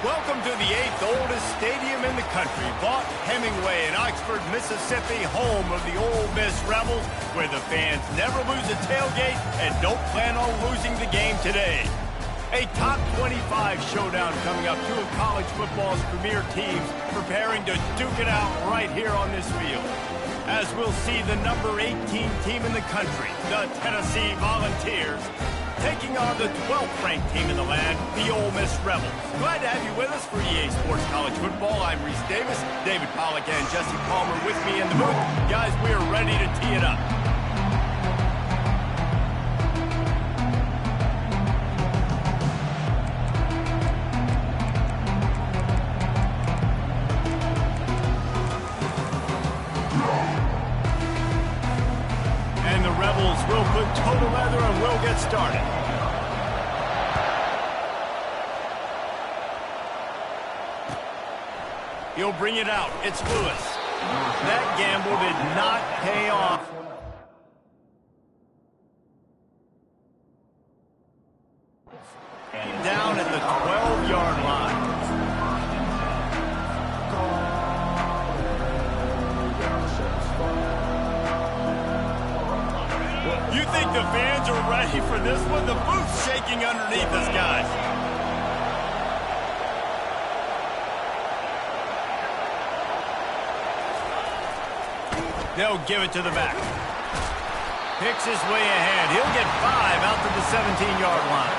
Welcome to the 8th oldest stadium in the country, Vaught Hemingway in Oxford, Mississippi, home of the Ole Miss Rebels, where the fans never lose a tailgate and don't plan on losing the game today. A top 25 showdown coming up, two of college football's premier teams preparing to duke it out right here on this field. As we'll see the number 18 team in the country, the Tennessee Volunteers, taking on the 12th ranked team in the land, the Ole Miss Rebels. Glad to have you with us for EA Sports College Football. I'm Reese Davis, David Pollack and Jesse Palmer with me in the booth. Guys, we are ready to tee it up. And the Rebels will put toe to leather and we'll get started. He'll bring it out. It's Lewis. That gamble did not pay off. Down at the 12-yard line. You think the fans are ready for this one? The booth's shaking underneath us, guys. They'll give it to the back. Picks his way ahead. He'll get 5 out to the 17-yard line.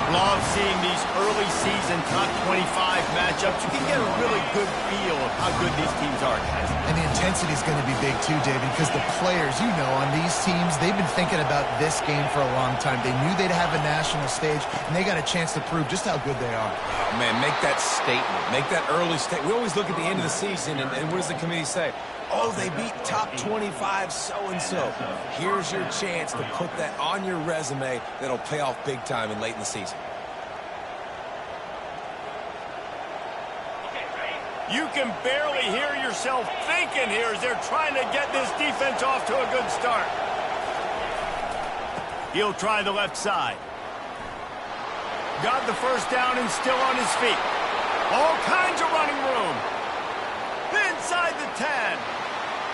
Love seeing these early season top 25 matchups. You can get a really good feel of how good these teams are, guys. And the intensity is going to be big too, David, because the players, you know, on these teams, they've been thinking about this game for a long time. They knew they'd have a national stage, and they got a chance to prove just how good they are. Oh, man, make that statement. Make that early statement. We always look at the end of the season, and what does the committee say? Oh, they beat top 25 so-and-so. Here's your chance to put that on your resume that'll pay off big time and late in the season. You can barely hear yourself thinking here as they're trying to get this defense off to a good start. He'll try the left side. Got the first down and still on his feet. All kinds of running room. Inside the 10.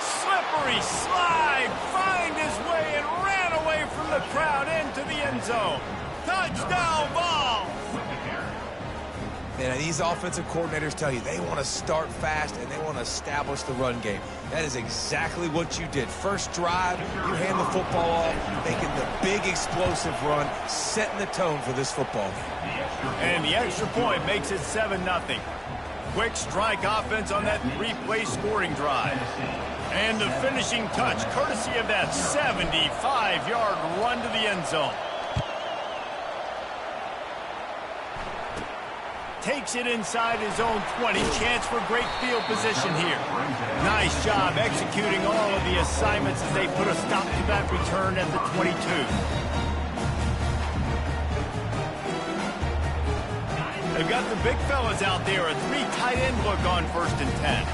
Slippery slide. Find his way and ran away from the crowd into the end zone. Touchdown ball. And these offensive coordinators tell you they want to start fast and they want to establish the run game. That is exactly what you did. First drive, you hand the football off, making the big explosive run, setting the tone for this football game. And the extra point makes it 7-0. Quick strike offense on that 3-play scoring drive. And the finishing touch, courtesy of that 75-yard run to the end zone. Takes it inside his own 20. Chance for great field position here. Nice job executing all of the assignments as they put a stop to that return at the 22. They've got the big fellas out there. A 3 tight end look on 1st and 10.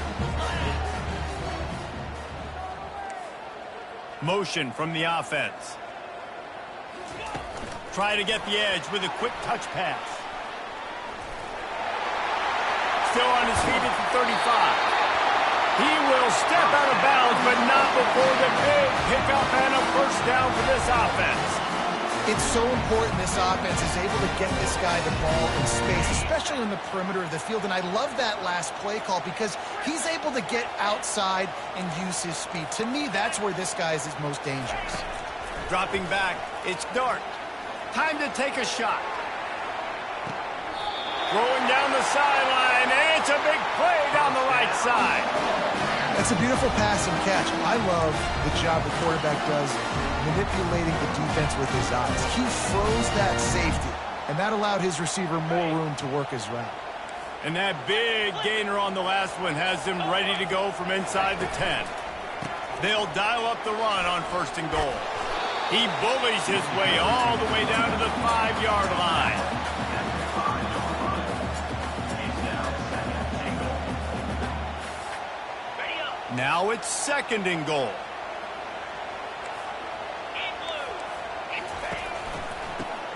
Motion from the offense. Try to get the edge with a quick touch pass. Still on his feet at the 35. He will step out of bounds, but not before the big pickup and a first down for this offense. It's so important this offense is able to get this guy the ball in space, especially on the perimeter of the field. And I love that last play call because he's able to get outside and use his speed. To me, that's where this guy is his most dangerous. Dropping back, it's Dart. Time to take a shot. Rolling down the sideline, and it's a big play down the right side. That's a beautiful pass and catch. I love the job the quarterback does manipulating the defense with his eyes. He froze that safety, and that allowed his receiver more room to work his route. And that big gainer on the last one has them ready to go from inside the 10. They'll dial up the run on 1st and goal. He bullies his way all the way down to the 5-yard line. Now it's 2nd and goal.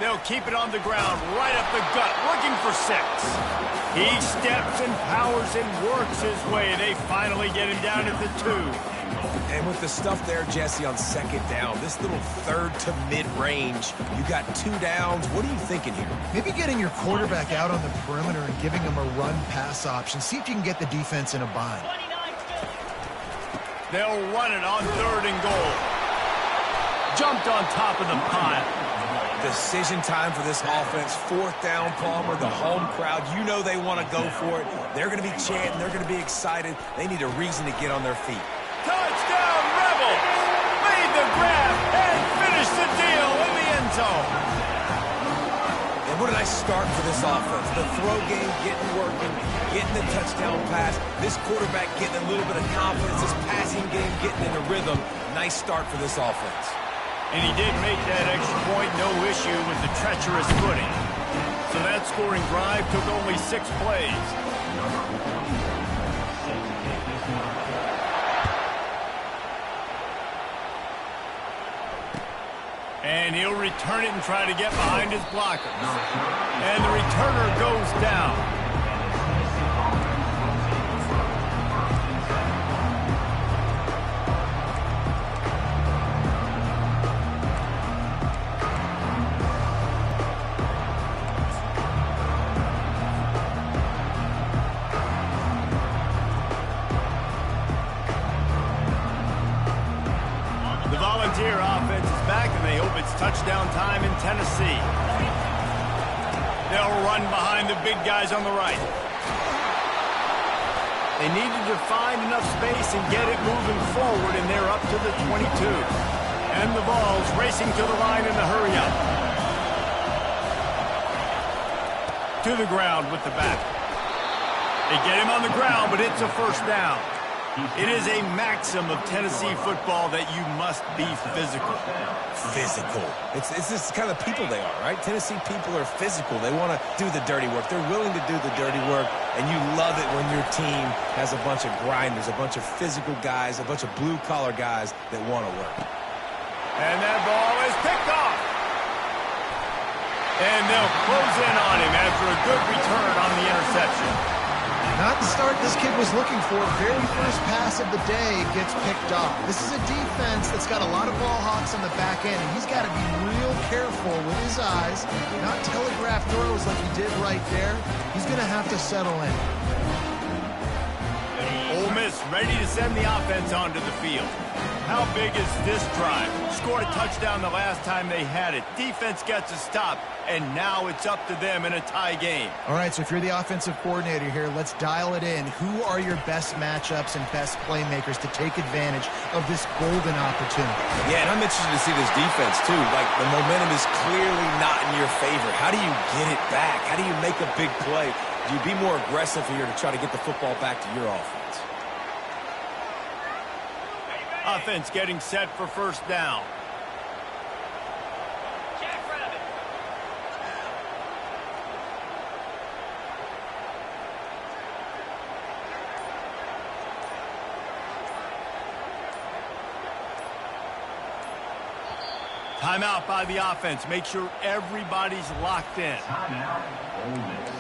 They'll keep it on the ground, right up the gut, looking for 6. He steps and powers and works his way. They finally get him down at the 2. And with the stuff there, Jesse, on 2nd down, this little 3rd to mid-range, you got 2 downs. What are you thinking here? Maybe getting your quarterback out on the perimeter and giving him a run-pass option. See if you can get the defense in a bind. They'll run it on 3rd and goal. Jumped on top of the pile. Decision time for this offense. 4th down, Palmer, the home crowd. You know they want to go for it. They're going to be chanting. They're going to be excited. They need a reason to get on their feet. Touchdown, Rebels! Made the grab and finished the deal in the end zone. And what did I start for this offense? The throw game getting working, getting the touchdown pass. This quarterback getting a little bit of confidence. This passing game getting in a rhythm. Nice start for this offense. And he did make that extra point, no issue with the treacherous footing. So that scoring drive took only 6 plays. And he'll return it and try to get behind his blockers. And the returner goes down. The Volunteer offense is back, and they hope it's touchdown time in Tennessee. They'll run behind the big guys on the right. They needed to find enough space and get it moving forward, and they're up to the 22. And the ball's racing to the line in the hurry-up. To the ground with the back. They get him on the ground, but it's a 1st down. It is a maxim of Tennessee football that you must be physical. Physical. It's this kind of people they are, right? Tennessee people are physical. They want to do the dirty work. They're willing to do the dirty work, and you love it when your team has a bunch of grinders, a bunch of physical guys, a bunch of blue-collar guys that want to work. And that ball is picked off. And they'll close in on him after a good return on the interception. Not the start this kid was looking for. Very first pass of the day gets picked off. This is a defense that's got a lot of ball hawks on the back end, and he's got to be real careful with his eyes, not telegraph throws like he did right there. He's going to have to settle in. Ole Miss ready to send the offense onto the field. How big is this drive? Scored a touchdown the last time they had it. Defense gets a stop, and now it's up to them in a tie game. All right, so if you're the offensive coordinator here, let's dial it in. Who are your best matchups and best playmakers to take advantage of this golden opportunity? Yeah, and I'm interested to see this defense, too. Like, the momentum is clearly not in your favor. How do you get it back? How do you make a big play? Do you be more aggressive here to try to get the football back to your offense? Offense getting set for 1st down. Timeout by the offense. Make sure everybody's locked in. Timeout, Ole Miss.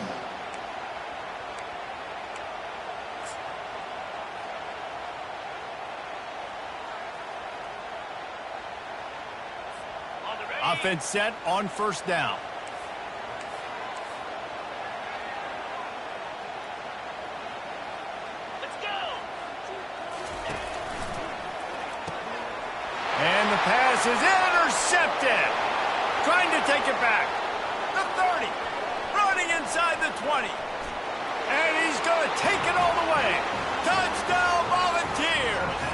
Offense set on 1st down. Let's go. And the pass is intercepted. Trying to take it back. The 30. Running inside the 20. And he's going to take it all the way. Touchdown, Volunteers.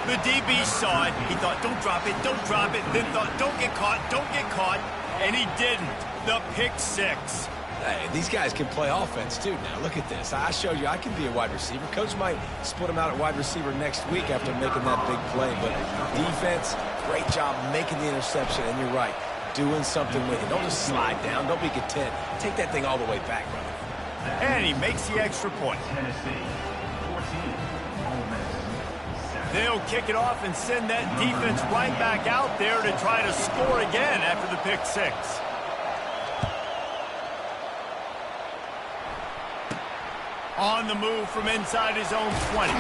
The DB saw it. He thought, don't drop it, don't drop it. Then thought, don't get caught, don't get caught. And he didn't. The pick 6. Hey, these guys can play offense, too, now. Look at this. I showed you I can be a wide receiver. Coach might split him out at wide receiver next week after making that big play. But defense, great job making the interception. And you're right, doing something with it. Don't just slide down. Don't be content. Take that thing all the way back, brother. And he makes the extra point. Tennessee, 14, Ole Miss, 7. They'll kick it off and send that defense right back out there to try to score again after the pick six. On the move from inside his own 20.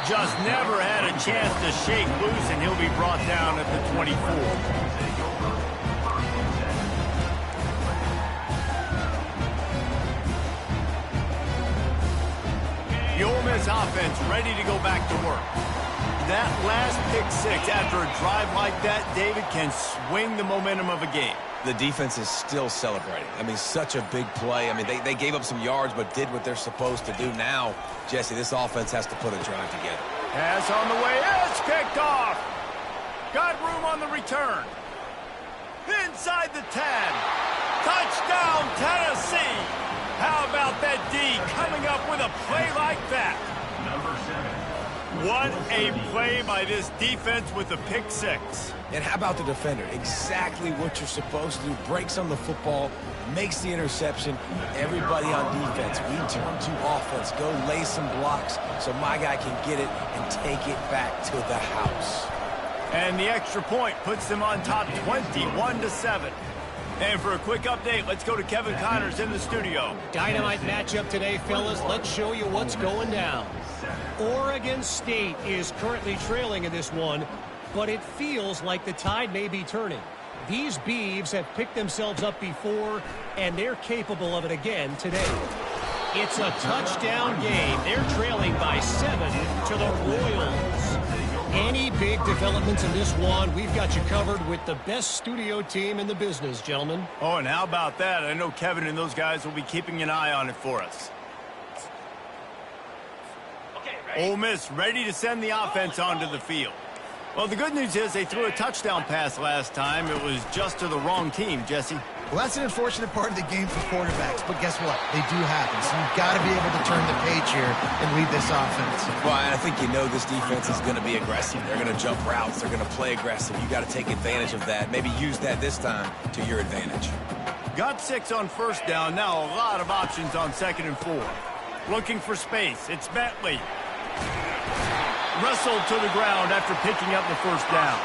Just never had a chance to shake loose, and he'll be brought down at the 24. The Ole Miss offense ready to go back to work. That last pick six after a drive like that, David, can swing the momentum of a game. The defense is still celebrating. I mean, such a big play. I mean, they gave up some yards but did what they're supposed to do. Now, Jesse, this offense has to put a drive together. Pass on the way. It's kicked off. Got room on the return. Inside the 10. Touchdown, Tennessee. How about that D coming up with a play like that? Number 7. What a play by this defense with the pick six. And how about the defender? Exactly what you're supposed to do. Breaks on the football, makes the interception. Everybody on defense, we turn to offense. Go lay some blocks so my guy can get it and take it back to the house. And the extra point puts them on top 21-7. And for a quick update, let's go to Kevin Connors in the studio. Dynamite matchup today, fellas. Let's show you what's going down. Oregon State is currently trailing in this one, but it feels like the tide may be turning. These Beavs have picked themselves up before, and they're capable of it again today. It's a touchdown game. They're trailing by 7 to the Royals. Any big developments in this one, we've got you covered with the best studio team in the business, gentlemen. Oh, and how about that? I know Kevin and those guys will be keeping an eye on it for us. Ole Miss ready to send the offense onto the field. Well, the good news is they threw a touchdown pass last time. It was just to the wrong team, Jesse. Well, that's an unfortunate part of the game for quarterbacks, but guess what? They do happen, so you've got to be able to turn the page here and lead this offense. Well, I think you know this defense is going to be aggressive. They're going to jump routes. They're going to play aggressive. You got to take advantage of that. Maybe use that this time to your advantage. Got 6 on first down. Now a lot of options on 2nd and 4. Looking for space. It's Bentley. Wrestled to the ground after picking up the first down.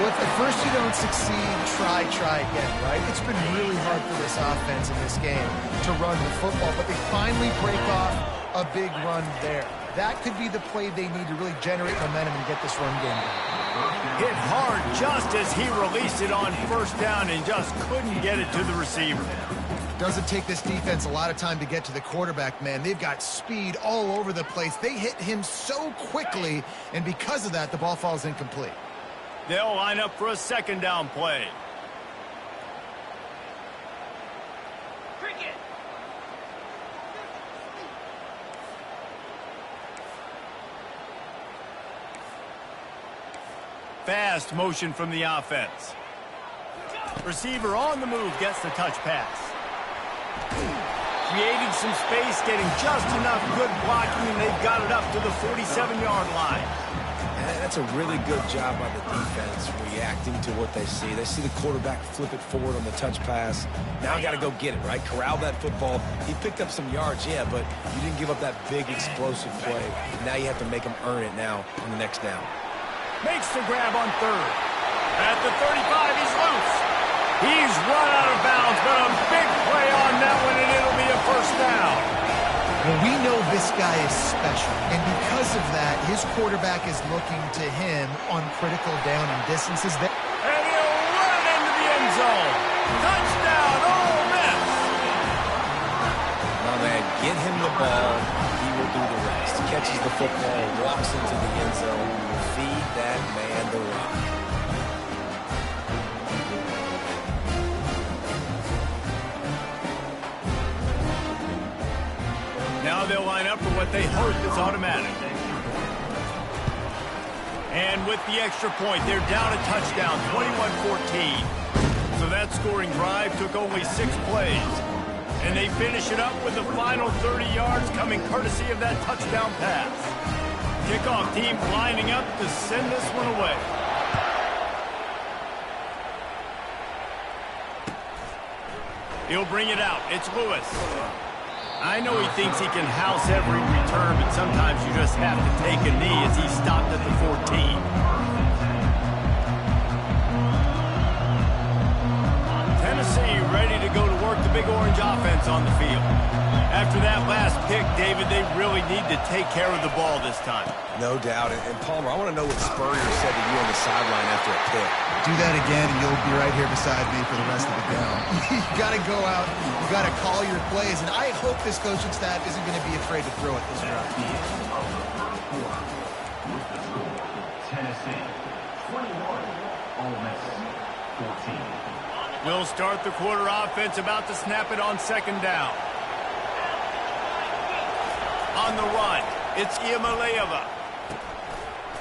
Well, if at first you don't succeed, try again, right? It's been really hard for this offense in this game to run the football, but they finally break off a big run there. That could be the play they need to really generate momentum and get this run game going. Hit hard just as he released it on first down and just couldn't get it to the receiver. Doesn't take this defense a lot of time to get to the quarterback, man. They've got speed all over the place. They hit him so quickly, and because of that, the ball falls incomplete. They'll line up for a 2nd down play. Fast motion from the offense. Receiver on the move gets the touch pass. Creating some space, getting just enough good blocking, and they've got it up to the 47-yard line. And that's a really good job by the defense reacting to what they see. They see the quarterback flip it forward on the touch pass. Now I got to go get it, right? Corral that football. He picked up some yards, yeah, but you didn't give up that big explosive play. Now you have to make him earn it now on the next down. Makes the grab on 3rd. At the 35, he's loose. He's run out of bounds, but a big play on that one, and it'll be a first down. Well, we know this guy is special, and because of that, his quarterback is looking to him on critical down and distances. And he'll run it into the end zone. Touchdown, Ole Miss. My man, get him the ball. He will do the rest. Catches the football, walks into the end zone. Feed that man the rock. Now they'll line up for what they hope is automatic. And with the extra point, they're down a touchdown, 21-14. So that scoring drive took only 6 plays. And they finish it up with the final 30 yards coming courtesy of that touchdown pass. Kickoff team lining up to send this one away. He'll bring it out. It's Lewis. I know he thinks he can house every return, but sometimes you just have to take a knee as he stopped at the 14. Tennessee ready to go to work the Big Orange offense on the field. After that last pick, David, they really need to take care of the ball this time. No doubt. And Palmer, I want to know what Spurrier said to you on the sideline after a pick. Do that again, and you'll be right here beside me for the rest of the down. You got to go out. You got to call your plays, and I hope this coaching staff isn't going to be afraid to throw it this round. Tennessee, 21, Ole Miss, 14. We'll start the quarter offense, about to snap it on second down. On the run, it's Iamaleava.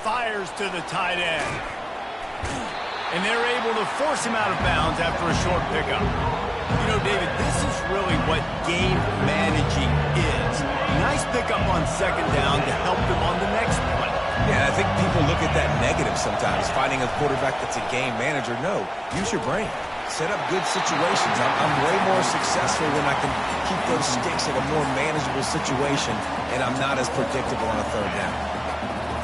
Fires to the tight end. And they're able to force him out of bounds after a short pickup. You know, David, this is really what game managing is. Nice pickup on second down to help them on the next play. Yeah, I think people look at that negative sometimes, finding a quarterback that's a game manager. No, use your brain. Set up good situations. I'm way more successful when I can keep those sticks in a more manageable situation, and I'm not as predictable on a third down.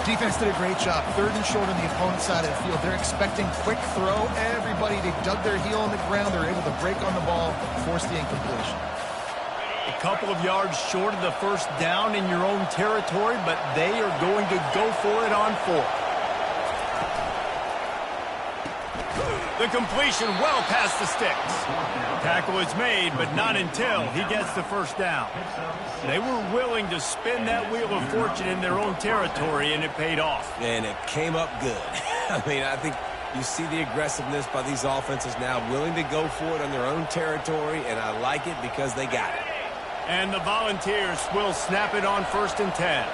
Defense did a great job. Third and short on the opponent's side of the field. They're expecting quick throw. Everybody, they dug their heel on the ground. They're able to break on the ball, force the incompletion. A couple of yards short of the first down in your own territory, but they are going to go for it on fourth. The completion well past the sticks. Tackle is made, but not until he gets the first down. They were willing to spin that wheel of fortune in their own territory, and it paid off. And it came up good. I mean, I think you see the aggressiveness by these offenses now, willing to go for it on their own territory, and I like it because they got it. And the Volunteers will snap it on 1st and 10.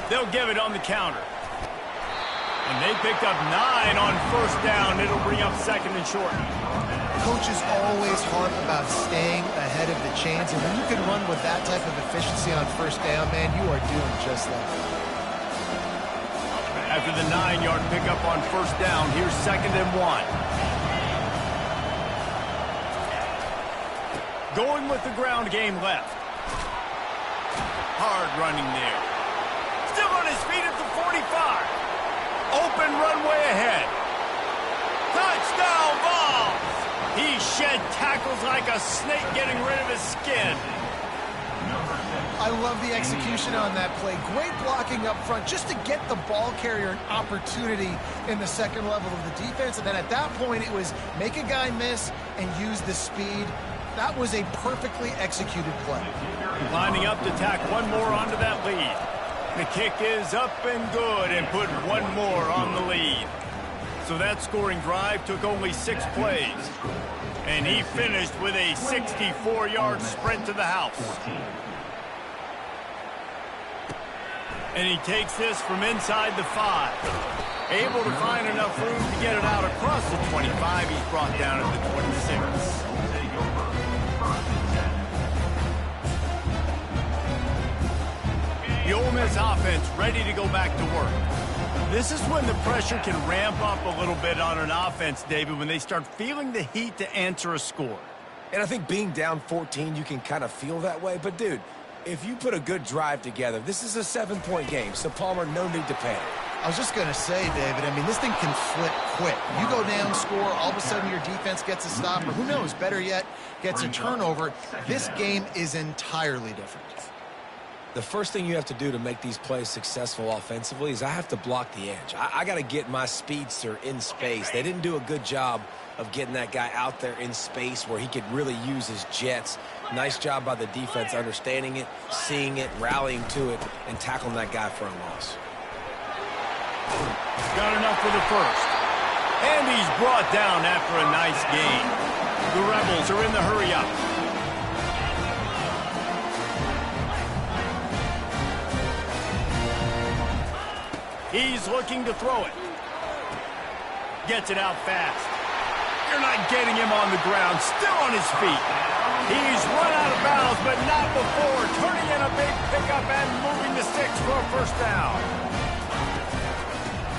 They'll give it on the counter. And they picked up 9 on first down. It'll bring up second and short. Coaches always harp about staying ahead of the chains, and when you can run with that type of efficiency on first down, man, you are doing just that. After the 9-yard pickup on first down, here's 2nd and 1. Going with the ground game left. Hard running there. Still on his feet at the 45. Open runway ahead. Touchdown ball. He shed tackles like a snake getting rid of his skin. I love the execution on that play. Great blocking up front just to get the ball carrier an opportunity in the second level of the defense. And then at that point, it was make a guy miss and use the speed. That was a perfectly executed play. Lining up to tack one more onto that lead. The kick is up and good and put one more on the lead. So that scoring drive took only 6 plays. And he finished with a 64-yard sprint to the house. And he takes this from inside the 5. Able to find enough room to get it out across the 25. He's brought down at the 26. The Ole Miss offense ready to go back to work. This is when the pressure can ramp up a little bit on an offense, David, when they start feeling the heat to answer a score. And I think being down 14, you can kind of feel that way. But, dude, if you put a good drive together, this is a 7-point game. So, Palmer, no need to panic. I was just going to say, David, I mean, this thing can flip quick. You go down, score, all of a sudden your defense gets a stop, or who knows, better yet, gets a turnover. This game is entirely different. The first thing you have to do to make these plays successful offensively is I have to block the edge. I got to get my speedster in space. They didn't do a good job of getting that guy out there in space where he could really use his jets. Nice job by the defense understanding it, seeing it, rallying to it, and tackling that guy for a loss. Got enough for the first. And he's brought down after a nice gain. The Rebels are in the hurry-up. He's looking to throw it. Gets it out fast. You're not getting him on the ground. Still on his feet. He's run out of bounds, but not before. Turning in a big pickup and moving the sticks for a first down.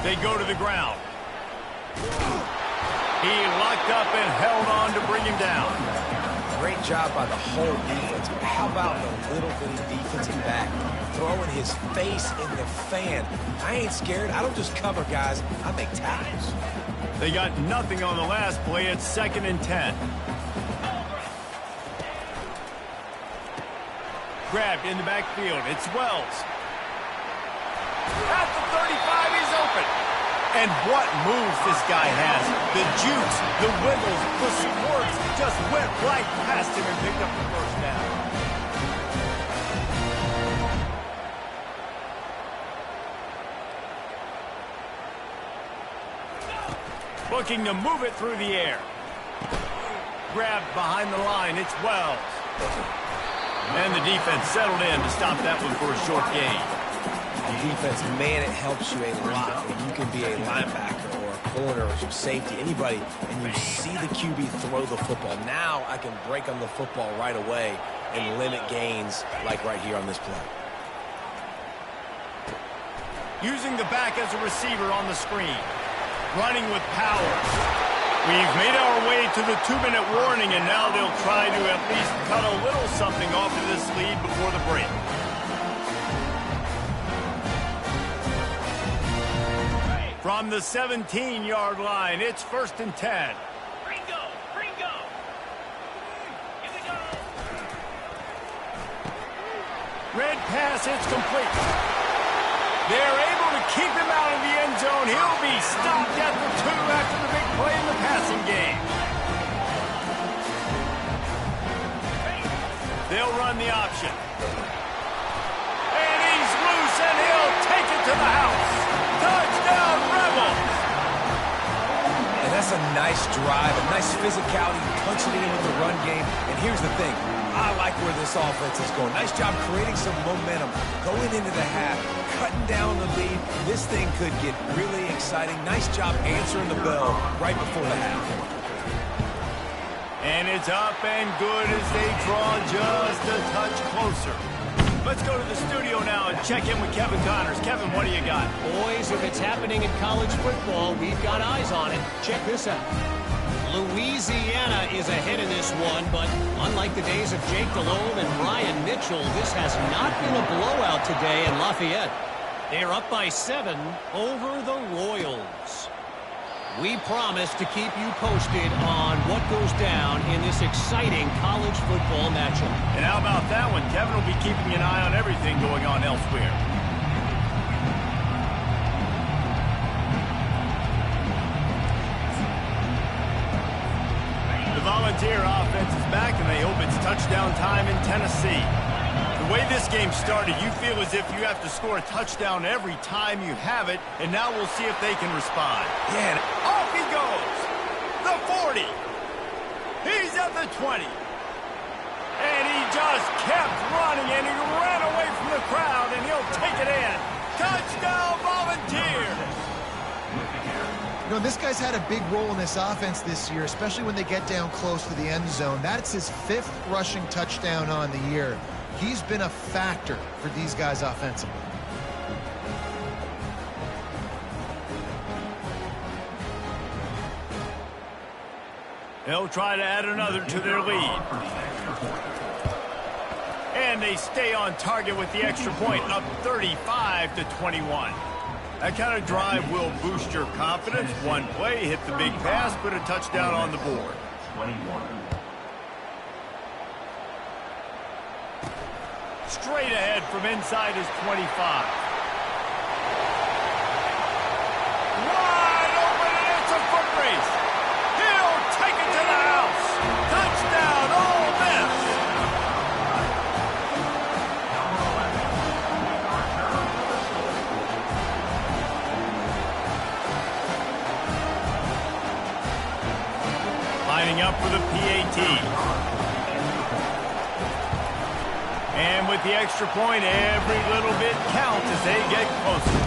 They go to the ground. He locked up and held on to bring him down. Great job by the whole defense. But how about the little bitty defensive back throwing his face in the fan? I ain't scared. I don't just cover guys. I make tackles. They got nothing on the last play. It's 2nd and 10. Grabbed in the backfield. It's Wells. At the 35, he's open. And what moves this guy has. The juice, the wiggles, the squirts just went right past him and picked up the first down. Looking to move it through the air. Grabbed behind the line. It's Wells. And the defense settled in to stop that one for a short gain. The defense, man, it helps you a lot when you can be a linebacker or a corner or some safety, anybody, and you see the QB throw the football. Now I can break on the football right away and limit gains like right here on this play. Using the back as a receiver on the screen. Running with power. We've made our way to the 2-minute warning, and now they'll try to at least cut a little something off of this lead before the break. From the 17-yard line, it's 1st and 10. Ringo! Here we go! Red pass, it's complete. They're able to keep him out of the end zone. He'll be stopped at the 2 after the big play in the passing game. They'll run the option. And he's loose, and he'll take it to the house. Touchdown, Rebels! And that's a nice drive, a nice physicality, punching it in with the run game. And here's the thing. I like where this offense is going. Nice job creating some momentum, going into the half, cutting down the lead. This thing could get really exciting. Nice job answering the bell right before the half. And it's up and good as they draw just a touch closer. Let's go to the studio now and check in with Kevin Connors. Kevin, what do you got? Boys, if it's happening in college football, we've got eyes on it. Check this out. Louisiana is ahead in this one, but unlike the days of Jake Delhomme and Ryan Mitchell, this has not been a blowout today in Lafayette. They're up by 7 over the Royals. We promise to keep you posted on what goes down in this exciting college football matchup. And how about that one? Kevin will be keeping an eye on everything going on elsewhere. The Volunteer offense is back, and they hope it's touchdown time in Tennessee. The way this game started, you feel as if you have to score a touchdown every time you have it, and now we'll see if they can respond. Yeah. Off he goes. The 40. He's at the 20. And he just kept running, and he ran away from the crowd, and he'll take it in. Touchdown, Volunteers. You know, this guy's had a big role in this offense this year, especially when they get down close to the end zone. That's his 5th rushing touchdown on the year. He's been a factor for these guys offensively. They'll try to add another to their lead. And they stay on target with the extra point, up 35-21. That kind of drive will boost your confidence. One play, hit the big pass, put a touchdown on the board. 21. Straight ahead from inside his 25. Wide open, and it's a foot race. He'll take it to the house. Touchdown, Ole Miss. Lining up for the PAT. And with the extra point, every little bit counts as they get closer.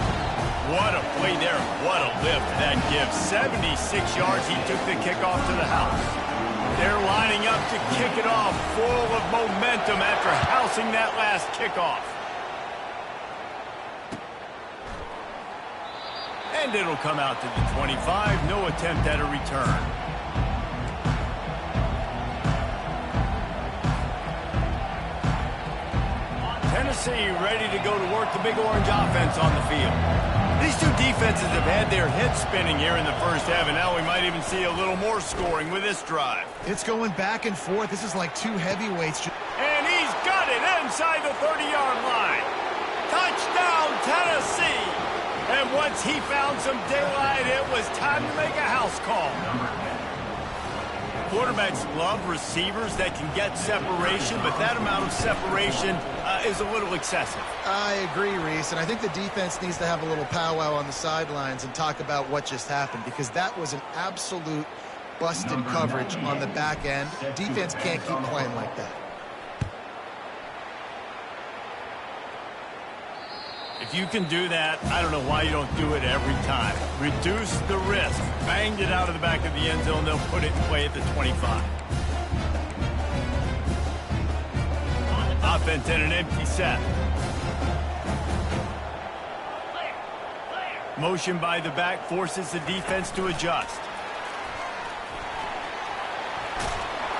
What a play there. What a lift that gives. 76 yards. He took the kickoff to the house. They're lining up to kick it off, full of momentum after housing that last kickoff. And it'll come out to the 25. No attempt at a return. see, ready to go to work the big orange offense on the field. These two defenses have had their heads spinning here in the first half, and now we might even see a little more scoring with this drive. It's going back and forth. This is like two heavyweights. And he's got it inside the 30-yard line. Touchdown, Tennessee. And once he found some daylight, it was time to make a house call. Quarterbacks love receivers that can get separation, but that amount of separation is a little excessive. I agree, Reese, and I think the defense needs to have a little powwow on the sidelines and talk about what just happened, because that was an absolute busted coverage on the back end. Defense can't keep playing like that. If you can do that, I don't know why you don't do it every time. Reduce the risk. Banged it out of the back of the end zone. They'll put it in play at the 25. Offense in an empty set. Motion by the back forces the defense to adjust.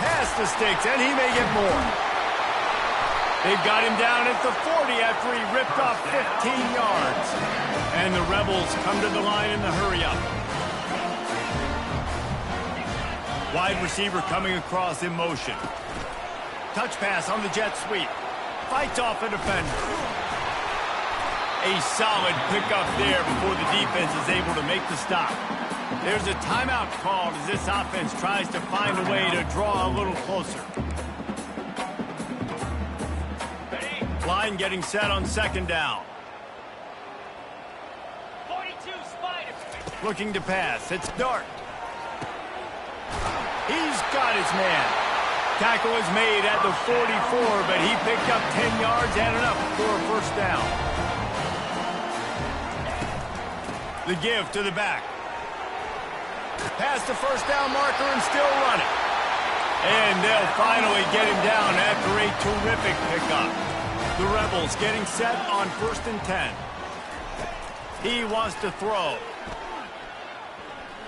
Pass the sticks, and he may get more. They've got him down at the 40 after he ripped off 15 yards. And the Rebels come to the line in the hurry-up. Wide receiver coming across in motion. Touch pass on the jet sweep. Fights off a defender. A solid pickup there before the defense is able to make the stop. There's a timeout called as this offense tries to find a way to draw a little closer. Line getting set on second down. 42 Spiders. Looking to pass. It's Dart. He's got his man. Tackle is made at the 44, but he picked up 10 yards and enough for a first down. The give to the back. Past the first down marker and still running. And they'll finally get him down after a terrific pickup. The Rebels getting set on 1st and 10. He wants to throw.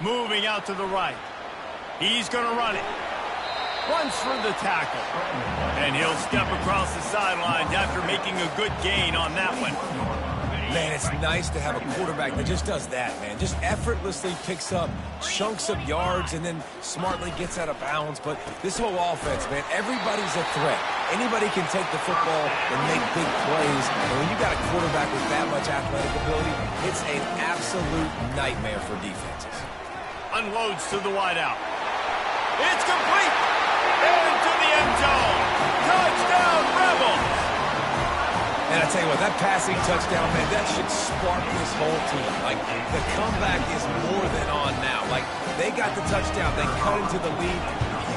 Moving out to the right. He's going to run it. Runs for the tackle. And he'll step across the sidelines after making a good gain on that one. Man, it's nice to have a quarterback that just does that, man. Just effortlessly picks up chunks of yards and then smartly gets out of bounds. But this whole offense, man, everybody's a threat. Anybody can take the football and make big plays. And when you got a quarterback with that much athletic ability, it's an absolute nightmare for defenses. Unloads to the wideout. It's complete. Into the end zone. Touchdown, Rebels. And I tell you what, that passing touchdown, man, that should spark this whole team. Like, the comeback is more than on now. Like, they got the touchdown. They cut into the lead.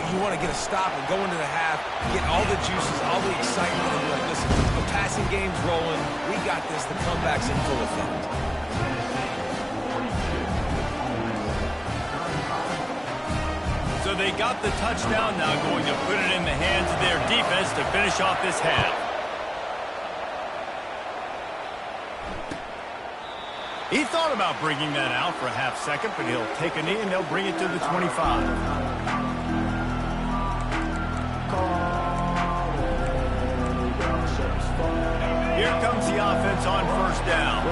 You want to get a stop and go into the half, get all the juices, all the excitement, and be like, listen, the passing game's rolling. We got this. The comeback's in full effect. So they got the touchdown, now going to put it in the hands of their defense to finish off this half. He thought about bringing that out for a half second, but he'll take a knee and they'll bring it to the 25. Here comes the offense on first down.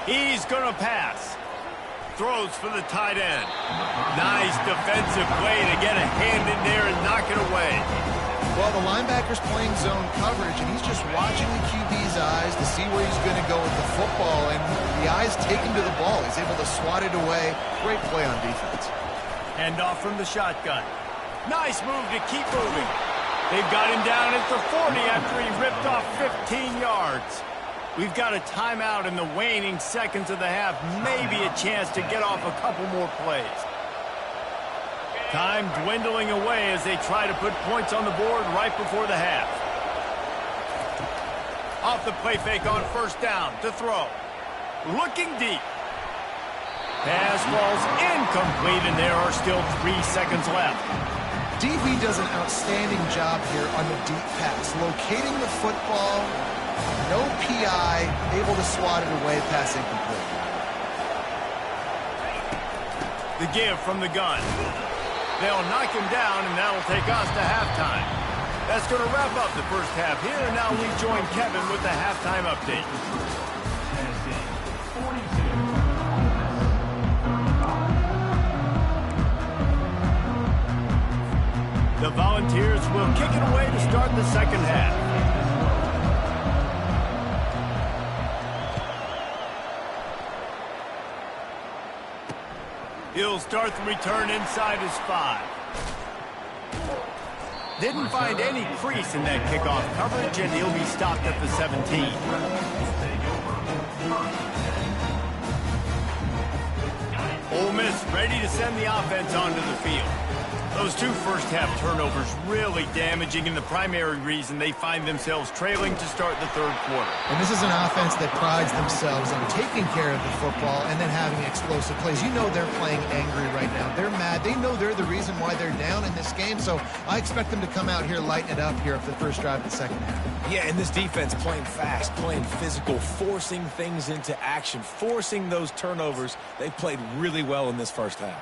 He's going to pass. Throws for the tight end. Nice defensive play to get a hand in there and knock it away. Well, the linebacker's playing zone coverage, and he's just watching the QB's eyes to see where he's going to go with the football, and the eyes take him to the ball. He's able to swat it away. Great play on defense. Hand off from the shotgun. Nice move to keep moving. They've got him down at the 40 after he ripped off 15 yards. We've got a timeout in the waning seconds of the half. Maybe a chance to get off a couple more plays. Time dwindling away as they try to put points on the board right before the half. Off the play fake on first down to throw. Looking deep. Pass falls incomplete, and there are still 3 seconds left. DB does an outstanding job here on the deep pass. Locating the football, no PI, able to swat it away, pass incomplete. The give from the gun. They'll knock him down, and that'll take us to halftime. That's going to wrap up the first half here, and now we join Kevin with the halftime update. The Volunteers will kick it away to start the second half. He'll start the return inside his 5. Didn't find any crease in that kickoff coverage, and he'll be stopped at the 17. Ole Miss ready to send the offense onto the field. Those 2 first-half turnovers really damaging, and the primary reason they find themselves trailing to start the third quarter. And this is an offense that prides themselves on taking care of the football and then having explosive plays. You know they're playing angry right now. They're mad. They know they're the reason why they're down in this game, so I expect them to come out here, lighten it up here for the first drive of the second half. Yeah, and this defense playing fast, playing physical, forcing things into action, forcing those turnovers. They played really well in this first half.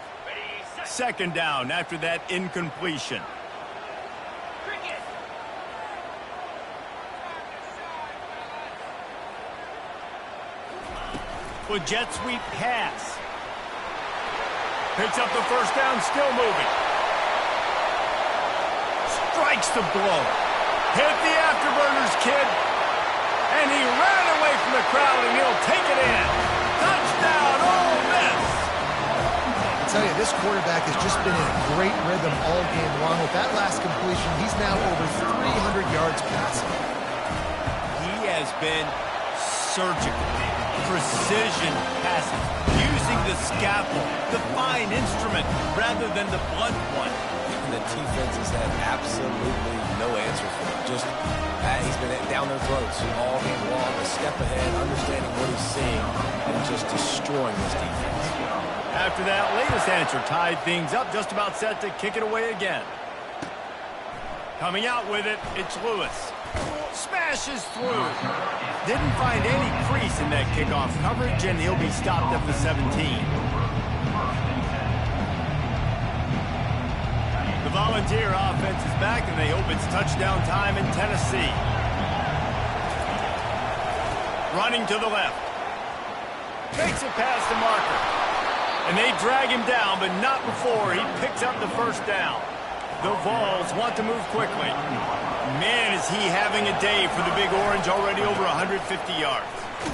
Second down after that incompletion. With jet sweep pass. Picks up the first down, still moving. Strikes the blow. Hit the afterburners, kid. And he ran away from the crowd, and he'll take it in. Touchdown, Ole Miss. I tell you, this quarterback has just been in a great rhythm all game long. With that last completion, he's now over 300 yards passing. He has been surgical, precision passing, using the scalpel, the fine instrument, rather than the blunt one. And the defense has had absolutely no answer for him. Just, he's been down their throats all game long, a step ahead, understanding what he's seeing, and just destroying this defense. After that latest answer tied things up, just about set to kick it away again. Coming out with it, it's Lewis. Smashes through. Didn't find any crease in that kickoff coverage, and he'll be stopped at the 17. The Volunteer offense is back, and they hope it's touchdown time in Tennessee. Running to the left. Makes it past the marker. And they drag him down, but not before he picks up the first down. The Vols want to move quickly. Man, is he having a day for the Big Orange, already over 150 yards.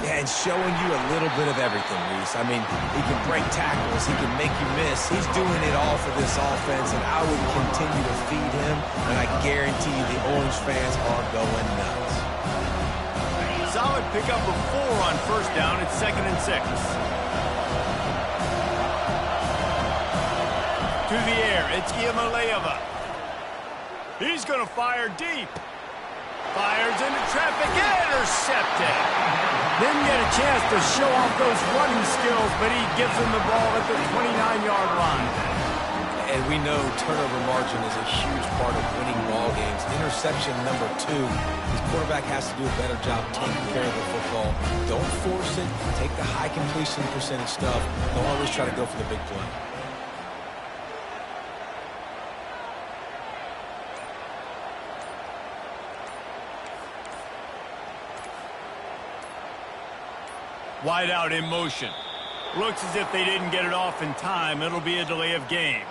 Yeah, and showing you a little bit of everything, Reese. I mean, he can break tackles, he can make you miss. He's doing it all for this offense, and I would continue to feed him, and I guarantee you the Orange fans are going nuts. Solid pickup of 4 on first down. It's 2nd and 6. To the air, it's Iamaleava. He's going to fire deep. Fires into traffic, intercepted. Didn't get a chance to show off those running skills, but he gives him the ball at the 29-yard line. And we know turnover margin is a huge part of winning ball games. Interception number 2. His quarterback has to do a better job taking care of the football. Don't force it. Take the high completion percentage stuff. Don't always try to go for the big play. Wide out in motion. Looks as if they didn't get it off in time. It'll be a delay of game.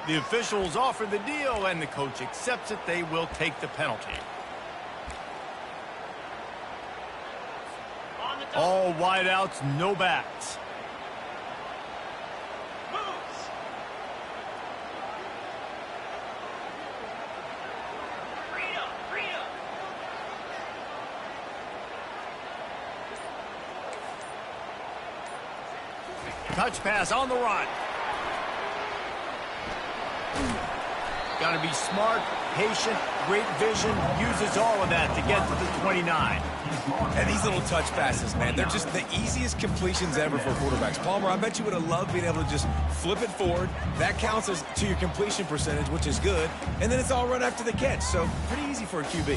The officials offer the deal, and the coach accepts it. They will take the penalty. All wideouts, no backs. Touch pass on the run. Got to be smart, patient, great vision, uses all of that to get to the 29. And these little touch passes, man, they're just the easiest completions ever for quarterbacks. Palmer, I bet you would have loved being able to just flip it forward. That counts as to your completion percentage, which is good. And then it's all run after the catch, so pretty easy for a QB.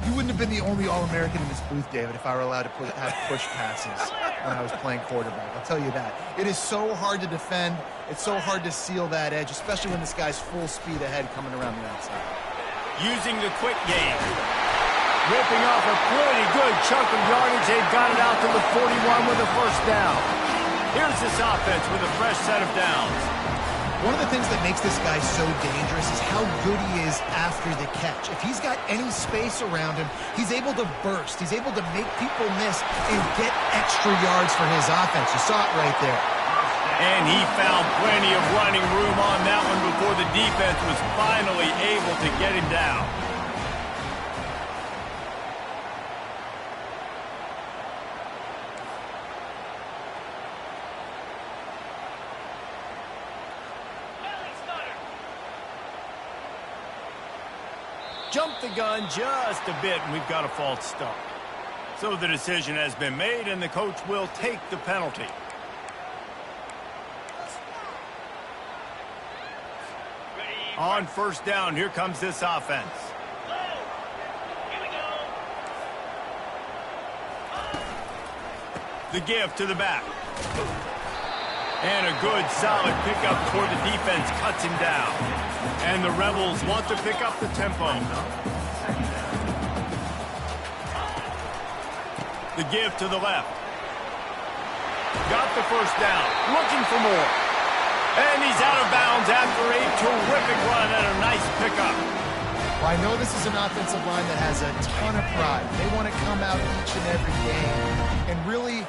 You wouldn't have been the only All-American in this booth, David, if I were allowed to have push passes when I was playing quarterback. I'll tell you that. It is so hard to defend. It's so hard to seal that edge, especially when this guy's full speed ahead coming around the outside. Using the quick game. Ripping off a pretty good chunk of yardage. They've got it out to the 41 with a first down. Here's this offense with a fresh set of downs. One of the things that makes this guy so dangerous is how good he is after the catch. If he's got any space around him, he's able to burst. He's able to make people miss and get extra yards for his offense. You saw it right there. And he found plenty of running room on that one before the defense was finally able to get him down. Jumped the gun just a bit, and we've got a false start. So the decision has been made, and the coach will take the penalty. On first down, here comes this offense. Here we go. The give to the back. And a good, solid pickup toward the defense cuts him down. And the Rebels want to pick up the tempo. The give to the left. Got the first down. Looking for more. And he's out of bounds after a terrific run and a nice pickup. Well, I know this is an offensive line that has a ton of pride. They want to come out each and every game and really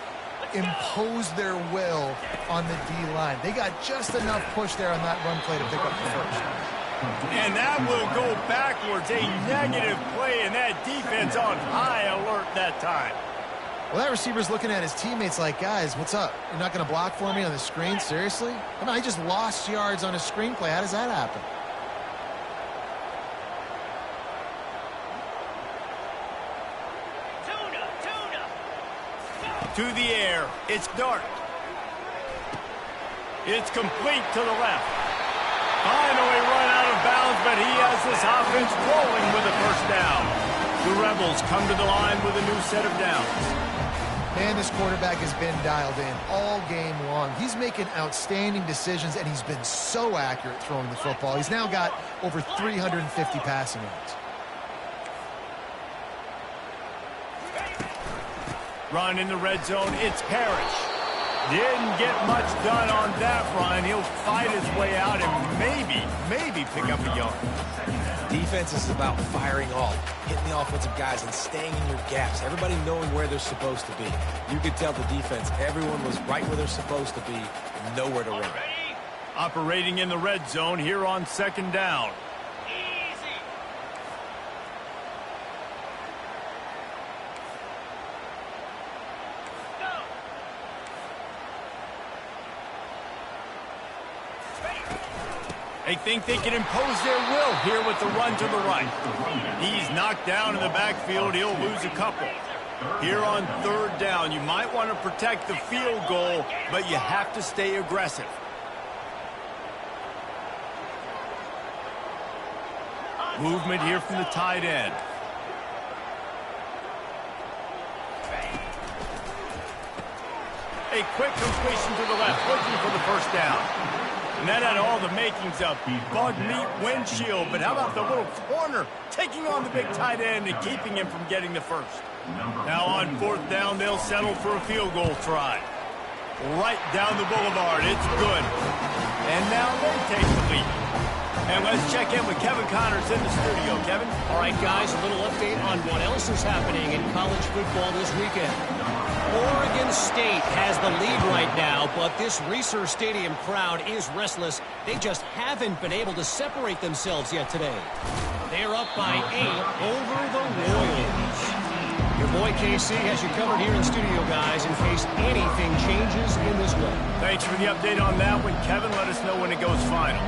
impose their will on the D-line. They got just enough push there on that run play to pick up the first. And that will go backwards. A negative play, and that defense on high alert that time. Well, that receiver's looking at his teammates like, guys, what's up? You're not going to block for me on the screen? Seriously? I mean, I just lost yards on a screenplay. How does that happen? To the air. It's Dart. It's complete to the left. Finally run out of bounds, but he has this offense rolling with a first down. The Rebels come to the line with a new set of downs. Man, this quarterback has been dialed in all game long. He's making outstanding decisions, and he's been so accurate throwing the football. He's now got over 350 passing yards. Run in the red zone. It's Parrish. Didn't get much done on that run. He'll fight his way out and maybe pick up a yard. Defense is about firing off, hitting the offensive guys and staying in your gaps. Everybody knowing where they're supposed to be. You could tell the defense, everyone was right where they're supposed to be, nowhere to run. Operating in the red zone here on second down. They think they can impose their will here with the run to the right. He's knocked down in the backfield. He'll lose a couple. Here on third down, you might want to protect the field goal, but you have to stay aggressive. Movement here from the tight end. A quick completion to the left, looking for the first down. And that had all the makings of bug meat windshield. But how about the little corner taking on the big tight end and keeping him from getting the first? Now on fourth down, they'll settle for a field goal try. Right down the boulevard. It's good. And now they take the lead. And let's check in with Kevin Connors in the studio. Kevin? All right, guys, a little update on what else is happening in college football this weekend. Oregon State has the lead right now, but this Reser Stadium crowd is restless. They just haven't been able to separate themselves yet today. They're up by 8 over the Royals. Your boy KC has you covered here in studio, guys, in case anything changes in this one. Thanks for the update on that one, Kevin. Let us know when it goes final.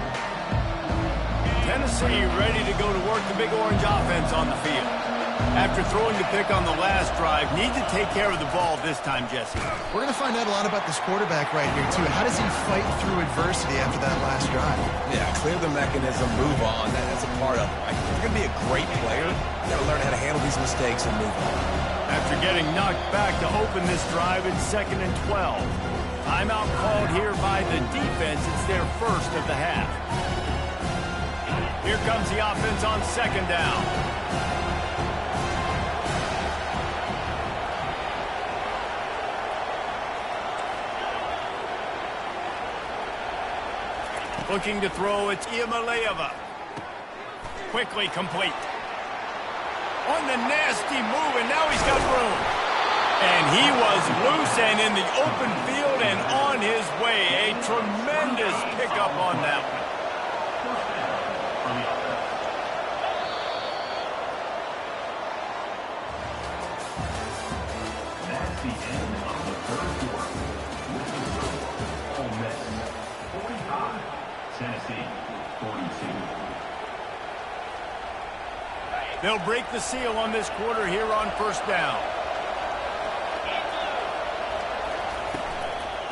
Tennessee ready to go to work the Big Orange offense on the field. After throwing the pick on the last drive, need to take care of the ball this time, Jesse. We're going to find out a lot about this quarterback right here, too. How does he fight through adversity after that last drive? Yeah, clear the mechanism, move on. That's a part of it, right? If you're going to be a great player, you got to learn how to handle these mistakes and move on. After getting knocked back to open this drive, it's 2nd and 12. Timeout called here by the defense. It's their first of the half. Here comes the offense on 2nd down. Looking to throw, it's Iamaleava. Quickly complete. On the nasty move, and now he's got room. And he was loose and in the open field and on his way. A tremendous pickup on that one. That's the end of the third quarter. With the score, Ole Miss 45, Tennessee 42. They'll break the seal on this quarter here on 1st down.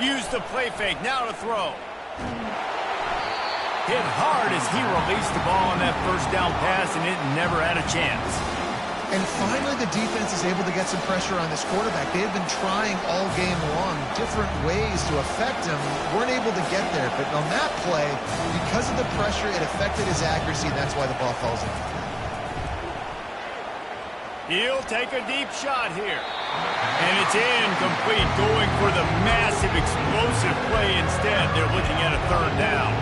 Use the play fake, now to throw. Hit hard as he released the ball on that 1st down pass, and it never had a chance. And finally, the defense is able to get some pressure on this quarterback. They have been trying all game long different ways to affect him. Weren't able to get there, but on that play, because of the pressure, it affected his accuracy, and that's why the ball falls in. He'll take a deep shot here. And it's incomplete, going for the massive, explosive play instead. They're looking at a 3rd down.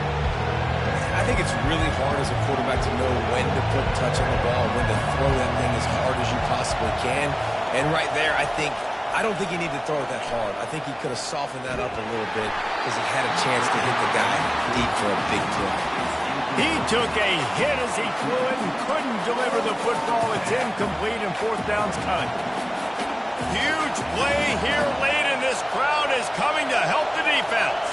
I think it's really hard as a quarterback to know when to put touch on the ball, when to throw that thing as hard as you possibly can. And right there, I don't think he needed to throw it that hard. I think he could have softened that up a little bit because he had a chance to hit the guy deep for a big play. He took a hit as he threw it and couldn't deliver the football. It's incomplete and 4th down's coming. Huge play here late, and this crowd is coming to help the defense.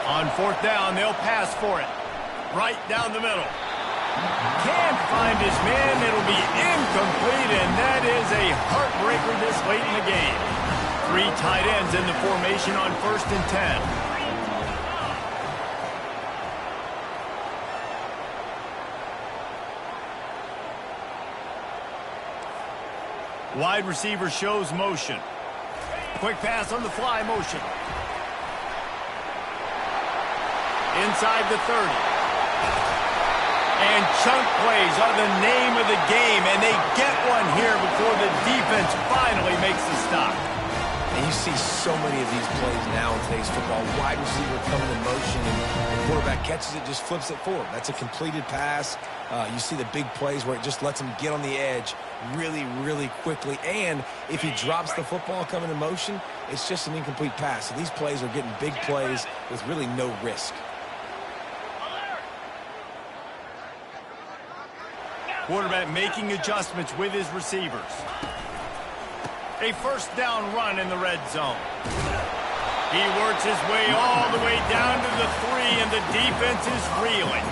On 4th down, they'll pass for it. Right down the middle. Can't find his man. It'll be incomplete, and that is a heartbreaker this late in the game. 3 tight ends in the formation on 1st and 10. Wide receiver shows motion. Quick pass on the fly motion. Inside the 30. And chunk plays are the name of the game, and they get one here before the defense finally makes the stop. And you see so many of these plays now in today's football. Wide receiver coming in motion, and the quarterback catches it, just flips it forward. That's a completed pass. You see the big plays where it just lets him get on the edge really, really quickly. And if he drops the football coming in motion, it's just an incomplete pass. So these plays are getting big plays with really no risk. Quarterback making adjustments with his receivers. A 1st down run in the red zone. He works his way all the way down to the 3, and the defense is reeling.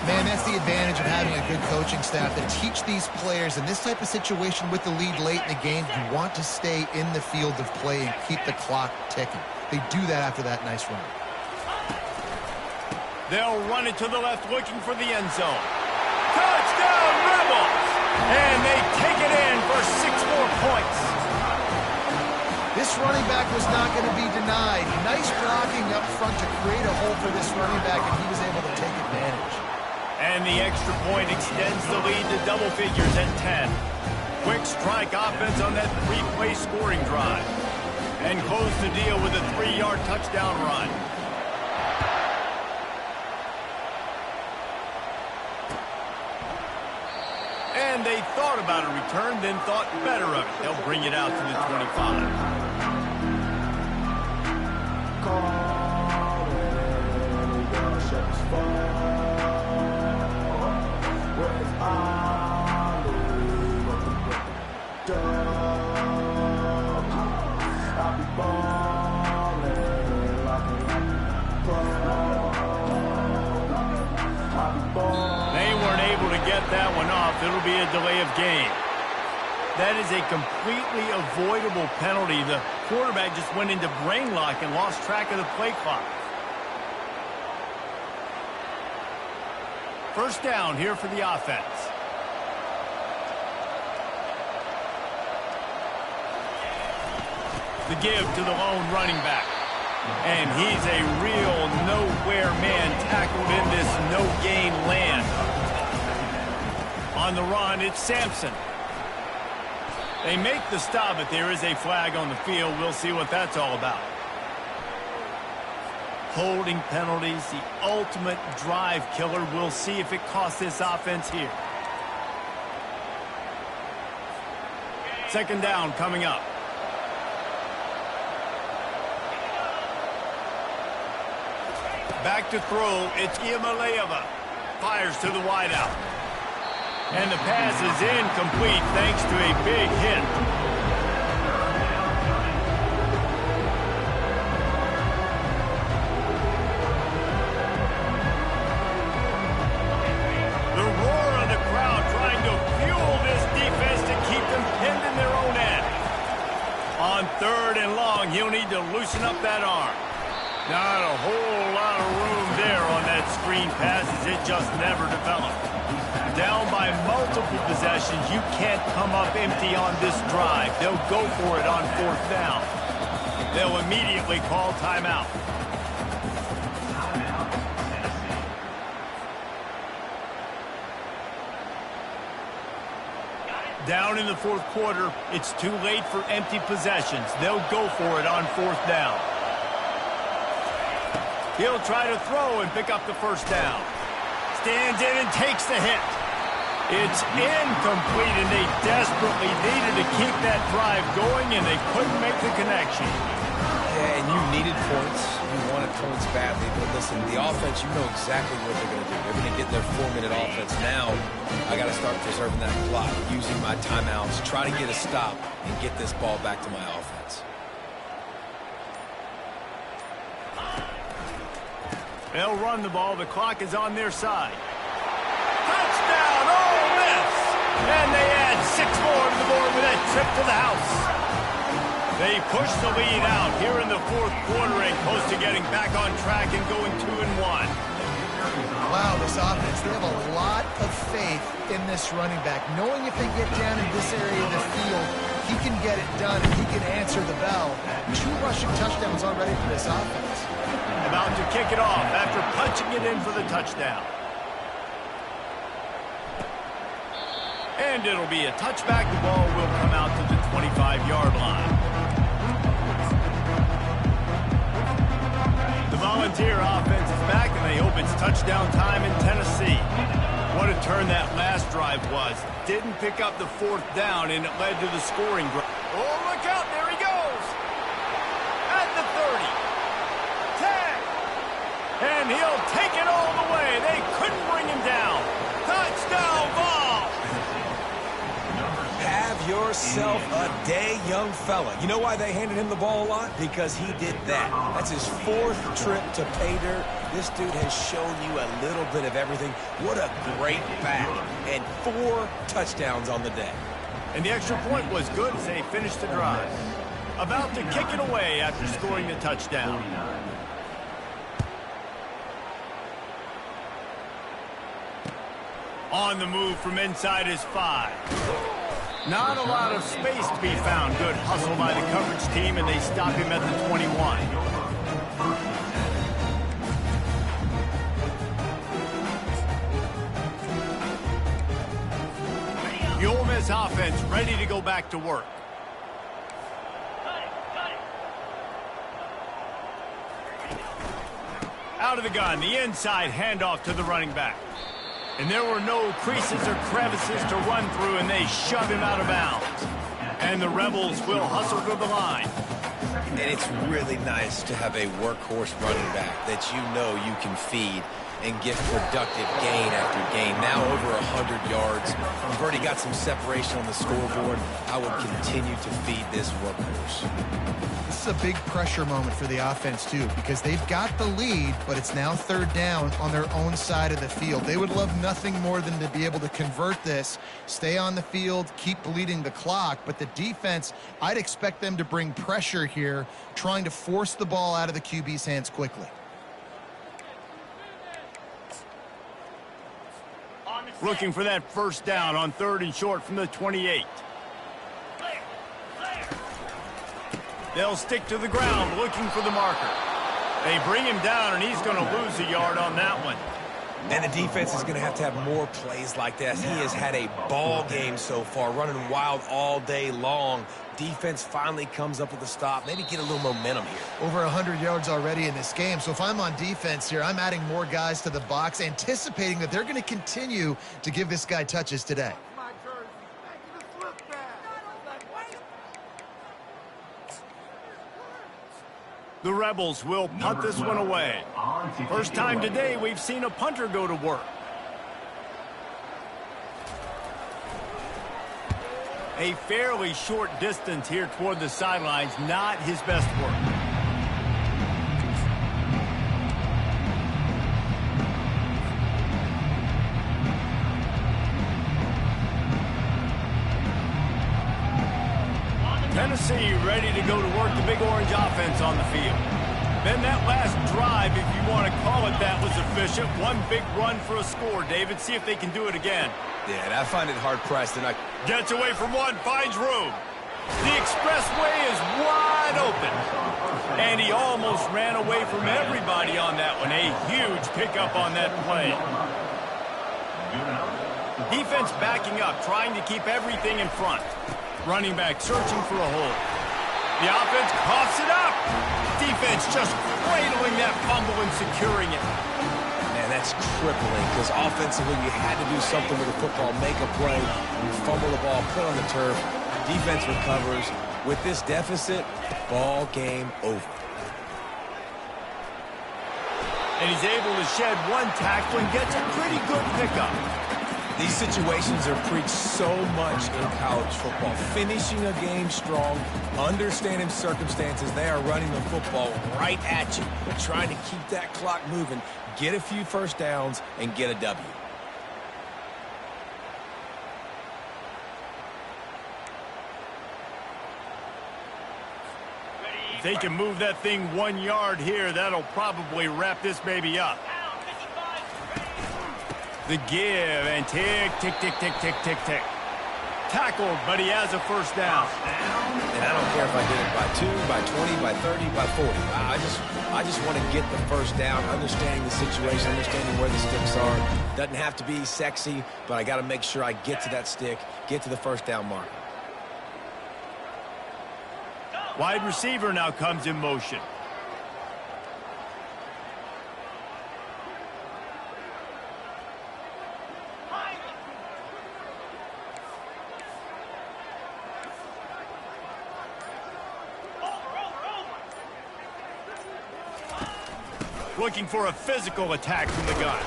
Man, that's the advantage of having a good coaching staff that teach these players in this type of situation with the lead late in the game. You want to stay in the field of play and keep the clock ticking. They do that after that nice run. They'll run it to the left, looking for the end zone. Touchdown, Rebels! And they take it in for 6 more points. This running back was not going to be denied. Nice blocking up front to create a hole for this running back, and he was able to take advantage. And the extra point extends the lead to double figures at 10. Quick strike offense on that 3-play scoring drive. And close the deal with a 3-yard touchdown run. And they thought about a return, then thought better of it. They'll bring it out to the 25. Ball. that one off. It'll be a delay of game. That is a completely avoidable penalty. The quarterback just went into brain lock and lost track of the play clock. First down here for the offense. The give to the lone running back. And he's a real nowhere man tackled in this no-gain land. On the run, it's Sampson. They make the stop, but there is a flag on the field. We'll see what that's all about. Holding penalties, the ultimate drive killer. We'll see if it costs this offense here. Second down coming up. Back to throw, it's Iamaleava. Fires to the wideout. And the pass is incomplete thanks to a big hit. The roar of the crowd trying to fuel this defense to keep them pinned in their own end. On third and long, he'll need to loosen up that arm. Not a whole lot of room there on that screen pass as it just never developed. Down by multiple possessions, you can't come up empty on this drive. They'll go for it on fourth down. They'll immediately call timeout. Down in the fourth quarter, it's too late for empty possessions. They'll go for it on fourth down. He'll try to throw and pick up the first down. Stands in and takes the hit. It's incomplete, and they desperately needed to keep that drive going, and they couldn't make the connection. Yeah, and you needed points. You wanted points badly. But listen, the offense, you know exactly what they're going to do. They're going to get their 4-minute offense. Now, I got to start preserving that clock, using my timeouts, try to get a stop, and get this ball back to my offense. They'll run the ball. The clock is on their side. Touchdown, Ole Miss! And they add 6 more to the board with that trip to the house. They push the lead out here in the fourth quarter and close to getting back on track and going 2-1. Wow, this offense, they have a lot of faith in this running back. Knowing if they get down in this area of the field, he can get it done and he can answer the bell. 2 rushing touchdowns already for this offense. About to kick it off after punching it in for the touchdown. And it'll be a touchback. The ball will come out to the 25-yard line. The Volunteer offense is back, and they hope it's touchdown time in Tennessee. What a turn that last drive was. Didn't pick up the fourth down, and it led to the scoring. Oh, look out. There he goes. At the 30. 10. And he'll take it all the way. They couldn't bring him down. Touchdown ball. Have yourself a day, young fella. You know why they handed him the ball a lot? Because he did that. That's his 4th trip to pay dirt. This dude has shown you a little bit of everything. What a great back. And 4 touchdowns on the day. And the extra point was good as they finished the drive. About to kick it away after scoring the touchdown. On the move from inside his 5. Not a lot of space to be found. Good hustle by the coverage team, and they stop him at the 21. The Ole Miss offense ready to go back to work. Out of the gun, the inside handoff to the running back. And there were no creases or crevices to run through, and they shove him out of bounds. And the Rebels will hustle to the line. And it's really nice to have a workhorse running back that you know you can feed and get productive gain after gain. Now over 100 yards. You've already got some separation on the scoreboard. I would continue to feed this workhorse. This is a big pressure moment for the offense, too, because they've got the lead, but it's now third down on their own side of the field. They would love nothing more than to be able to convert this, stay on the field, keep bleeding the clock, but the defense, I'd expect them to bring pressure here, trying to force the ball out of the QB's hands quickly. Looking for that first down on 3rd and short from the 28. They'll stick to the ground looking for the marker. They bring him down, and he's going to lose a yard on that one. And the defense is going to have more plays like this. He has had a ball game so far, running wild all day long. Defense finally comes up with a stop. Maybe get a little momentum here. Over 100 yards already in this game. So if I'm on defense here, I'm adding more guys to the box, anticipating that they're going to continue to give this guy touches today. The Rebels will punt this one away. First time today we've seen a punter go to work. A fairly short distance here toward the sidelines, not his best work. Tennessee ready to go to work the Big Orange offense on the field. Then that last drive, if you want to call it that, was efficient. One big run for a score. David, see if they can do it again. Yeah, and I find it hard-pressed. Gets away from one, finds room. The expressway is wide open. And he almost ran away from everybody on that one. A huge pickup on that play. Defense backing up, trying to keep everything in front. Running back searching for a hole. The offense coughs it up. Defense just cradling that fumble and securing it. Man, that's crippling because offensively you had to do something with the football, make a play. You fumble the ball, put it on the turf. Defense recovers. With this deficit, ball game over. And he's able to shed one tackle and gets a pretty good pickup. These situations are preached so much in college football. Finishing a game strong, understanding circumstances. They are running the football right at you. They're trying to keep that clock moving, get a few first downs, and get a W. If they can move that thing 1 yard here, that'll probably wrap this baby up. The give, and tick, tick, tick, tick, tick, tick, tick. Tackled, but he has a first down. And I don't care if I did it by 2, by 20, by 30, by 40. I just want to get the first down, understanding the situation, understanding where the sticks are. Doesn't have to be sexy, but I got to make sure I get to that stick, get to the first down mark. Wide receiver now comes in motion. Looking for a physical attack from the gun.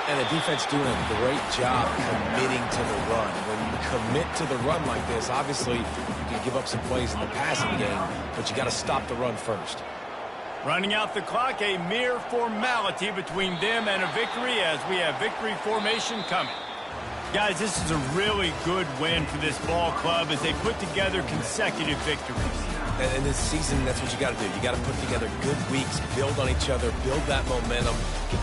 And the defense doing a great job committing to the run. When you commit to the run like this, obviously you can give up some plays in the passing game, but you got to stop the run first. Running out the clock, a mere formality between them and a victory as we have victory formation coming. Guys, this is a really good win for this ball club as they put together consecutive victories. And this season, that's what you got to do. You got to put together good weeks, build on each other, build that momentum, continue